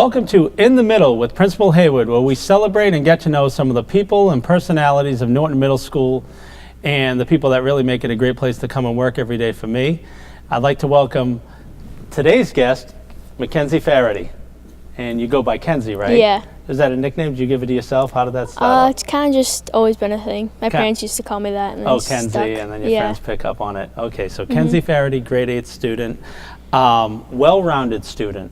Welcome to In the Middle with Principal Hayward, where we celebrate and get to know some of the people and personalities of Norton Middle School and the people that really make it a great place to come and work every day for me. I'd like to welcome today's guest, McKenzie Faherty. And you go by Kenzie, right? Yeah. Is that a nickname? Did you give it to yourself? How did that start? It's kind of just always been a thing. My parents used to call me that. And then Kenzie, stuck. and then your friends pick up on it. Okay, so Kenzie Faherty, grade 8 student, well-rounded student.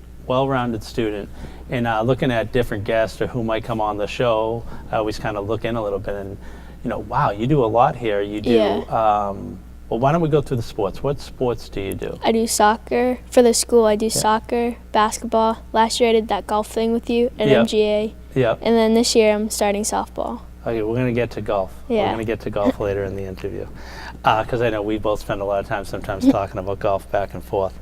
And looking at different guests or who might come on the show, I always kind of look in a little bit and, wow, you do a lot here. You do, well, why don't we go through the sports? What sports do you do? I do soccer. For the school, I do soccer, basketball. Last year I did that golf thing with you at MGA. Yep. And then this year I'm starting softball. Okay, we're going to get to golf. Yeah. We're going to get to golf later in the interview. Because I know we both spend a lot of time sometimes talking about golf back and forth.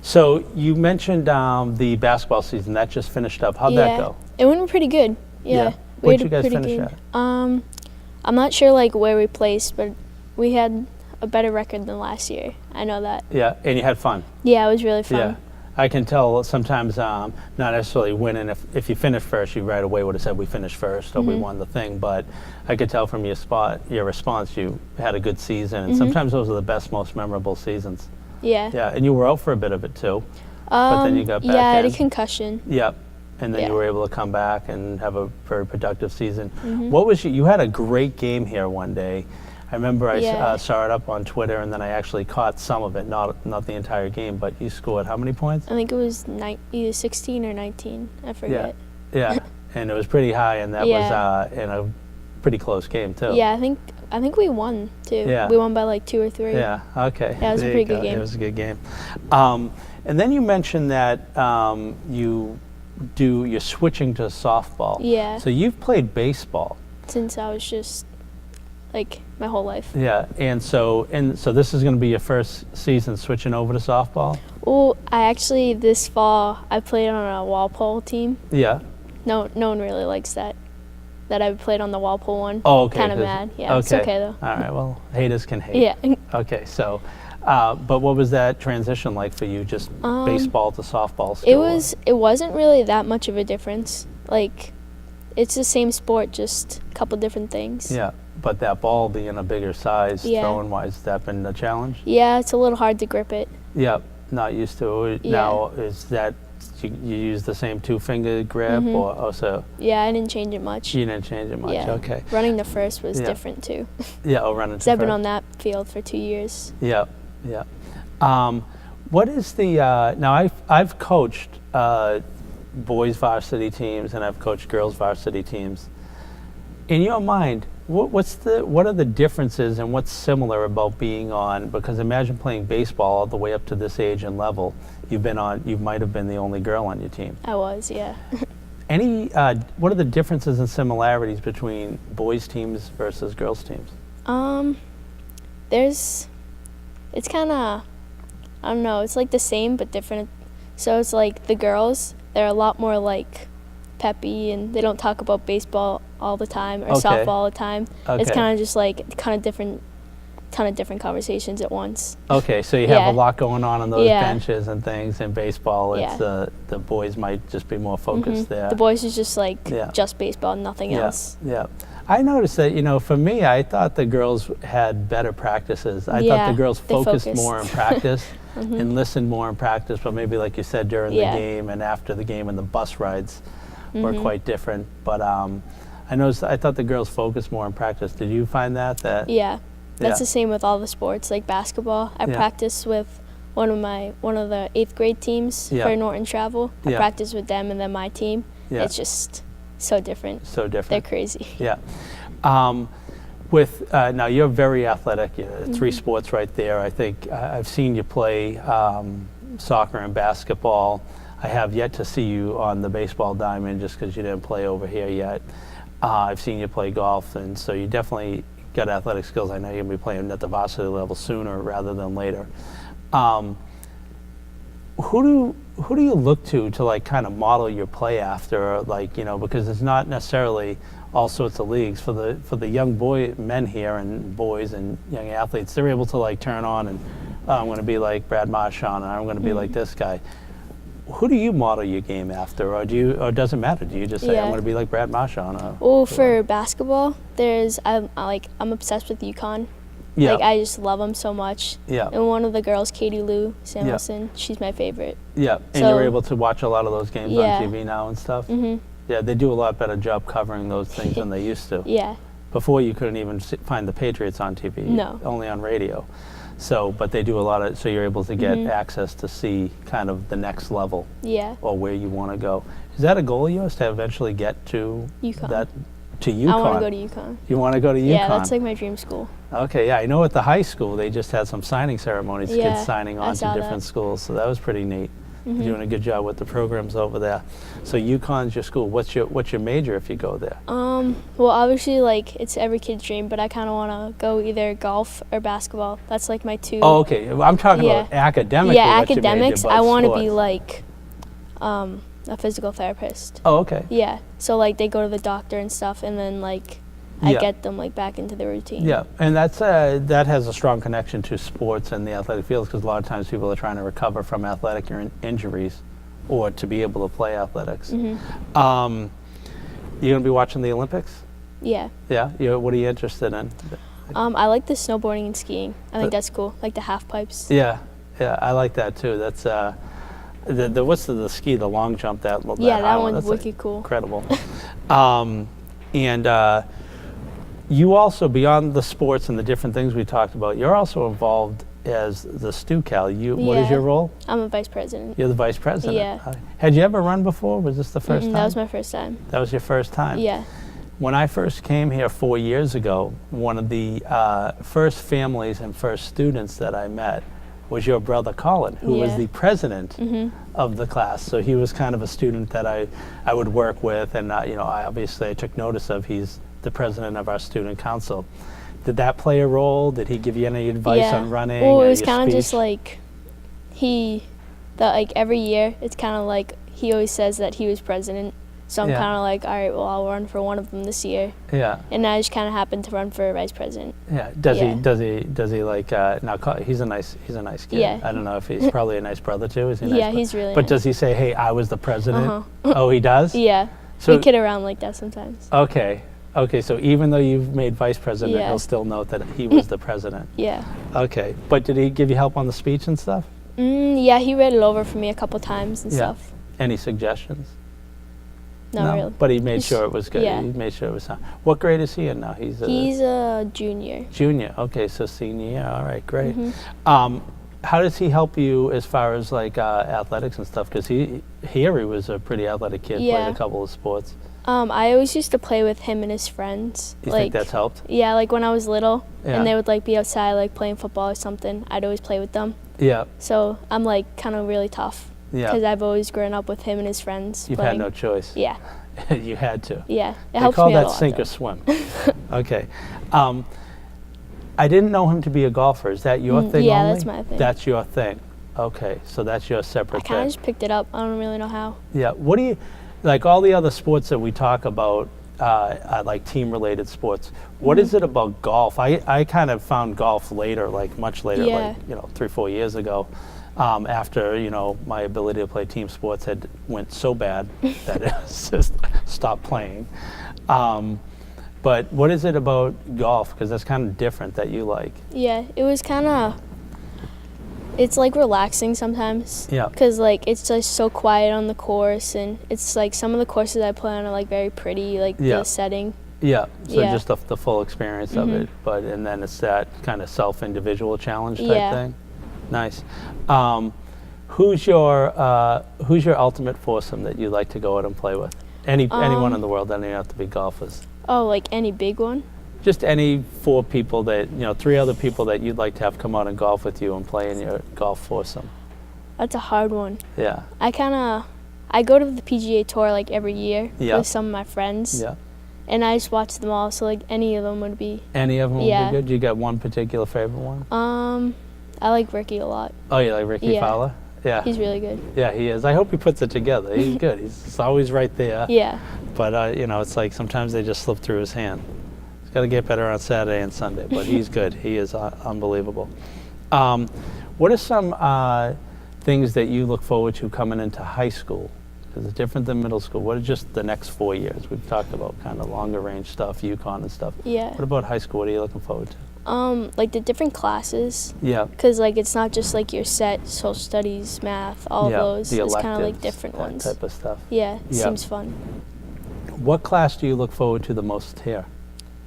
So you mentioned the basketball season. That just finished up. How'd that go? It went pretty good. Yeah. Where'd you guys finish at? I'm not sure where we placed, but we had a better record than last year. I know that. Yeah, and you had fun. Yeah, it was really fun. Yeah. I can tell sometimes not necessarily winning. If you finish first, you right away would have said we finished first or we won the thing. But I could tell from your response, you had a good season. And sometimes those are the best, most memorable seasons. Yeah. Yeah, and you were out for a bit of it too. But then you got back in. Yeah, I had a concussion. Yep. And then you were able to come back and have a very productive season. What was you had a great game here one day. I remember I saw it up on Twitter, and then I actually caught some of it, not the entire game, but you scored how many points? I think it was either 16 or 19. I forget. Yeah, and it was pretty high, and that was in a pretty close game too. Yeah, I think we won too. Yeah. We won by 2 or 3. Yeah, okay. Yeah, it was a pretty good game. It was a good game. And then you mentioned that you're switching to softball. Yeah. So you've played baseball since I was just my whole life. Yeah, and so this is going to be your first season switching over to softball? Well, this fall I played on a wall pole team. Yeah. No one really likes that I played on the wall pole one. Oh, okay. Kind of mad. Yeah, it's okay though. All right, well, haters can hate. Yeah. Okay, so, but what was that transition like for you, just baseball to softball still? It wasn't really that much of a difference. It's the same sport, just a couple different things. Yeah, but that ball being a bigger size, throwing-wise, has that been a challenge? Yeah, it's a little hard to grip it. Yep, not used to it. Yeah. Now, is that, you use the same 2-finger grip, or also? Yeah, I didn't change it much. You didn't change it much, yeah. Okay. Running to first was different too. Yeah, running to first. I've been on that field for 2 years. Yeah. What is the, now I've coached boys varsity teams and I've coached girls varsity teams. In your mind, what are the differences and what's similar about being on, because imagine playing baseball all the way up to this age and level. You might have been the only girl on your team. I was, yeah. What are the differences and similarities between boys teams versus girls teams? It's kind of, I don't know, it's the same but different. So it's the girls, they're a lot more peppy and they don't talk about baseball all the time or softball all the time. Okay. It's kind of just ton of different conversations at once. Okay, so you have a lot going on those benches and things. In baseball, it's the boys might just be more focused there. The boys is just just baseball, nothing else. Yeah. I noticed that, for me, I thought the girls had better practices. I thought the girls focused more in practice and listened more in practice, but maybe like you said, during the game and after the game and the bus rides were quite different. But I thought the girls focused more in practice. Did you find that? Yeah. That's the same with all the sports, like basketball. I practice with one of the 8th grade teams for Norton travel. I practice with them and then my team. It's just so different. So different. They're crazy. Yeah. Now you're very athletic. 3 sports right there. I think I've seen you play soccer and basketball. I have yet to see you on the baseball diamond just because you didn't play over here yet. I've seen you play golf, and so you definitely got athletic skills. I know you're going to be playing at the varsity level sooner rather than later. Who do you look to kind of model your play after, because it's not necessarily all sorts of leagues for the young men here and boys and young athletes. They're able to turn on and I'm going to be like Brad Marchand and I'm going to be like this guy. who do you model your game after, or does it matter? Do you just say, Yeah. I'm going to be like Brad Marchand? Well, for basketball, I'm obsessed with UConn. Yeah. Like, I just love them so much. Yeah. And one of the girls, Katie Lou Samuelson, she's my favorite. Yeah, and So- you're able to watch a lot of those games Yeah. on TV now and stuff? Mhm. Yeah, they do a lot better job covering those things than they used to. Yeah. Before, you couldn't even find the Patriots on TV. No. Only on radio. So, but they do a lot of, so you're able to get access to see kind of the next level Yeah. or where you want to go. Is that a goal of yours, to eventually get to UConn. that, to UConn? I want to go to UConn. You want to go to UConn? Yeah, that's like my dream school. Okay, yeah, I know at the high school they just had some signing ceremonies, Yeah, kids signing I on to saw different that. schools, so that was pretty neat. You're doing a good job with the programs over there. So UConn's your school. What's your major if you go there? Well, obviously, like, it's every kid's dream, but I kind of want to go either golf or basketball. That's like my two. Oh, okay. I'm talking about academically. Yeah, what's your major, academics. but I want to sports? be like a physical therapist. Oh, okay. Yeah. So like they go to the doctor and stuff, and then like I Yeah. get them like back into the routine. Yeah, and that has a strong connection to sports and the athletic fields, because a lot of times people are trying to recover from athletic injuries or to be able to play athletics. You going to be watching the Olympics? Yeah. Yeah? What are you interested in? I like the snowboarding and skiing. I think that's cool. Like the half pipes. Yeah, I like that too. That's what's the ski, the long jump, that Yeah, that high one, one's that's wicked cool. incredible. And you also, beyond the sports and the different things we talked about, you're also involved as the Stu Cal. What is Yeah. your role? I'm a vice president. You're the vice president. Yeah. Had you ever run before? Was this the first time? That was my first time. That was your first time? Yeah. When I first came here 4 years ago, one of the first families and first students that I met was your brother Colin, who was Yeah. the president of the class. So he was kind of a student that I would work with, and I took notice of. He's the president of our student council. Did that play a role? Did he give you any advice on running? Well, it or was your kind of speech? just like every year, it's kind of like he always says that he was president. So I'm Yeah. kind of like, all right, well, I'll run for one of them this year. Yeah. And I just kind of happened to run for vice president. Yeah. Does Yeah. he like now? He's a nice kid. Yeah. I don't know if he's probably a nice brother too. Is he? Yeah, Nice he's really But nice. does he say, "Hey, I was the president"? Oh, he does. Yeah. So- we kid around like that sometimes. Okay. So even though you've made vice president, Yeah. he'll still note that he was the president. Yeah. Okay. But did he give you help on the speech and stuff? Yeah, he read it over for me a couple times and stuff. Any suggestions? Not really. But he made He's- sure it was good. yeah. He made sure it was sound. What grade is he in now? He's He's a junior. junior. Okay, so senior year. All right, great. Mm-hmm. How does he help you as far as like athletics and stuff? Because he was a pretty athletic kid. Yeah. Played a couple of sports. I always used to play with him and his friends. You think that's helped? Yeah, like when I was little, Yeah. and they would like be outside like playing football or something. I'd always play with them. Yeah. So I'm like kind of really tough. Yeah. Because I've always grown up with him and his friends. You've playing. had no choice. Yeah. You had to. Yeah. It They helps call me out that a lot. sink though. or swim. Okay. I didn't know him to be a golfer. Is that your thing yeah, only? that's my thing. That's your thing. Okay, so that's your I separate kind of thing. just picked it up. I don't really know how. Yeah. What do you, like all the other sports that we talk about, like team-related sports, what is it about golf? I kind of found golf later, like much later, Yeah. like 3-4 years ago, after my ability to play team sports had went so bad that it was just stopped playing. But what is it about golf? Because that's kind of different that you like. Yeah, it was kind of. It's like relaxing sometimes. Yeah. Because like it's just so quiet on the course, and it's like some of the courses I play on are like very pretty, like Yeah. the setting. Yeah, so Yeah. just the full experience of it, and then it's that kind of self-individual challenge type Yeah. thing. Nice. Who's your ultimate foursome that you like to go out and play with? Anyone in the world, doesn't even have to be golfers. Oh, like any big one? Just any 4 people that 3 other people that you'd like to have come out and golf with you and play in your golf foursome. That's a hard one. Yeah. I go to the PGA Tour like every year Yeah. with some of my friends. Yeah. And I just watch them all, so like any of them would be. Any of them would Yeah. be good. You got one particular favorite one? I like Ricky a lot. Oh, you like Ricky Yeah. Fowler? Yeah. He's really good. Yeah, he is. I hope he puts it together. He's good. He's always right there. Yeah. But, it's like sometimes they just slip through his hand. He's got to get better on Saturday and Sunday, but he's good. He is unbelievable. What are some things that you look forward to coming into high school? Because it's different than middle school. What are just the next 4 years? We've talked about kind of longer range stuff, UConn and stuff. Yeah. What about high school? What are you looking forward to? Like the different classes. Yeah. Because like it's not just like your set social studies, math, all Yeah, those. the It's kind of like electives, different that ones. type of stuff. Yeah, it Yeah. seems fun. What class do you look forward to the most here?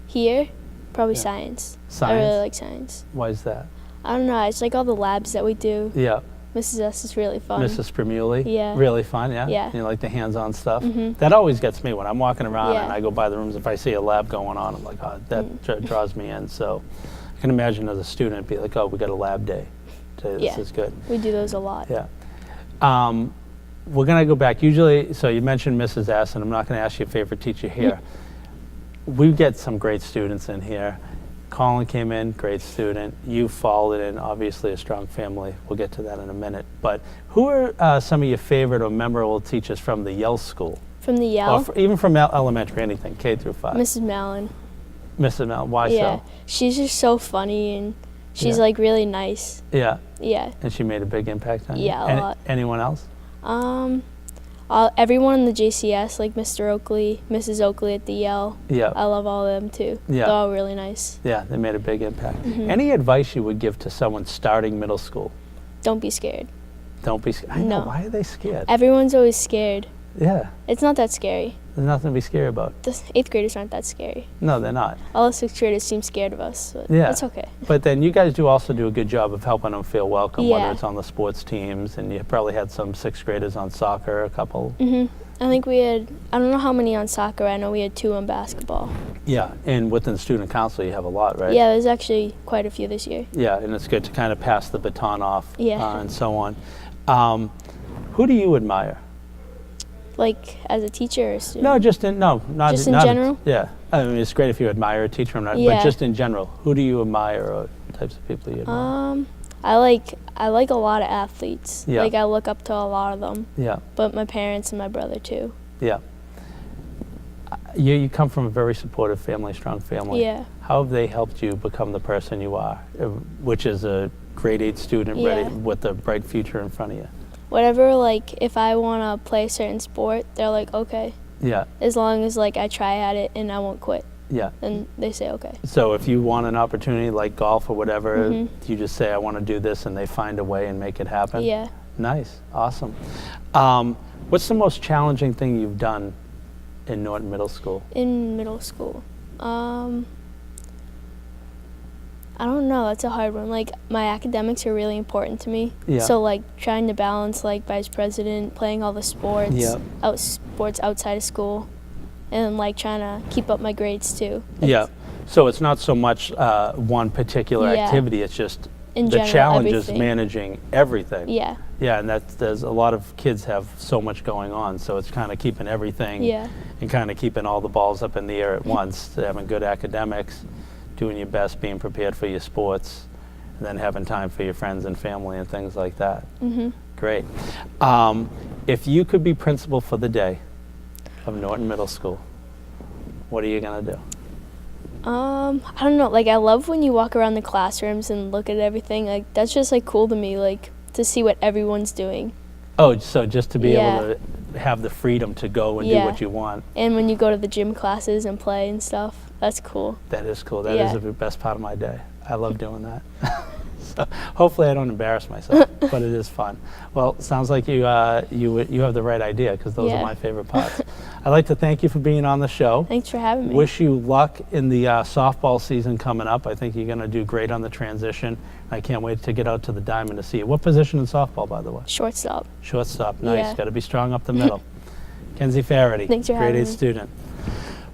Here, probably Yeah. science. I Science? really like science. Why is that? I don't know. It's like all the labs that we do. Yeah. Mrs. S is really fun. Mrs. Sprimuli? Yeah. Really fun, yeah? Yeah. You like the hands-on stuff? Mhm. That always gets me when I'm walking around Yeah. and I go by the rooms. If I see a lab going on, I'm like, oh, that draws me in. So I can imagine as a student, be like, oh, we got a lab day. So this Yeah. is good. We do those a lot. Yeah. We're going to go back. Usually, so you mentioned Mrs. S, and I'm not going to ask you a favorite teacher here. We get some great students in here. Colin came in, great student. You followed in, obviously a strong family. We'll get to that in a minute. But who are some of your favorite or memorable teachers from the Yale School? From the Yale, Or even from elementary, anything, K through 5? Mrs. Mallon. Mrs. Mel, why Yeah, so? she's just so funny and she's Yeah. like really nice. Yeah, Yeah. and she made a big impact on you? Yeah, a lot. Anyone else? Everyone in the JCS, like Mr. Oakley, Mrs. Oakley at the Yale. Yeah. I love all of them too. Yeah. They're all really nice. Yeah, they made a big impact. Mm-hmm. Any advice you would give to someone starting middle school? Don't be scared. Don't be scared. I know, No. why are they scared? Everyone's always scared. Yeah, It's not that scary. there's nothing to be scared about. The 8th graders aren't that scary. No, they're not. All the 6th graders seem scared of us, but Yeah. it's okay. But then you guys do also do a good job of helping them feel welcome, whether Yeah. it's on the sports teams, and you probably had some 6th graders on soccer, a couple. I think we had, I don't know how many on soccer. I know we had 2 on basketball. Yeah, and within student council you have a lot, right? Yeah, there's actually quite a few this year. Yeah, and it's good to kind of pass the baton off Yeah. and so on. Who do you admire? Like as a teacher or a student? No, just in not Just in not general? Yeah, I mean it's great if you admire a teacher, but Yeah. just in general, who do you admire or types of people you admire? I like a lot of athletes. Yeah. Like I look up to a lot of them, Yeah, but my parents and my brother too. yeah. You come from a very supportive family, strong family. Yeah. How have they helped you become the person you are, which is a grade 8 student ready Yeah. with a bright future in front of you? Whatever, like if I want to play a certain sport, they're like, okay, Yeah, as long as like I try at it and I won't quit. yeah. Then they say okay. So if you want an opportunity like golf or whatever, Mhm. you just say, I want to do this, and they find a way and make it happen? Yeah. Nice, awesome. What's the most challenging thing you've done in Norton Middle School? In middle school, I don't know. That's a hard one. Like my academics are really important to me. Yeah. So like trying to balance like vice president, playing all the sports, Yep. sports outside of school, and like trying to keep up my grades too. Yeah, so it's not so much one particular Yeah. activity, it's just In the general, challenge is everything. managing everything. Yeah. Yeah, and there's a lot of kids have so much going on, so it's kind of keeping everything Yeah. and kind of keeping all the balls up in the air at once, having good academics, doing your best, being prepared for your sports, and then having time for your friends and family and things like that. Mhm. Great. If you could be principal for the day of Norton Middle School, what are you going to do? I don't know. Like I love when you walk around the classrooms and look at everything. Like that's just like cool to me. Like to see what everyone's doing. Oh, so just to be Yeah. able to have the freedom to go and do Yeah. what you want. And when you go to the gym classes and play and stuff, that's cool. That is cool. That Yeah. is the best part of my day. I love doing that. So hopefully I don't embarrass myself, but it is fun. Well, sounds like you have the right idea, because those Yeah. are my favorite parts. I'd like to thank you for being on the show. Thanks for having me. Wish you luck in the softball season coming up. I think you're going to do great on the transition. I can't wait to get out to the diamond to see you. What position in softball, by the way? Shortstop. Shortstop. Nice. Yeah. Got to be strong up the middle. McKenzie Faherty, Thanks for grade having 8 me. student.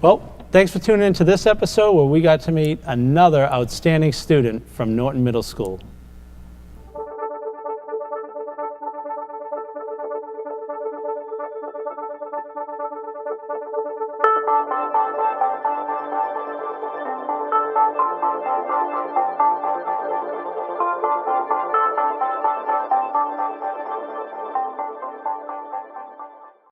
Well, thanks for tuning in to this episode where we got to meet another outstanding student from Norton Middle School.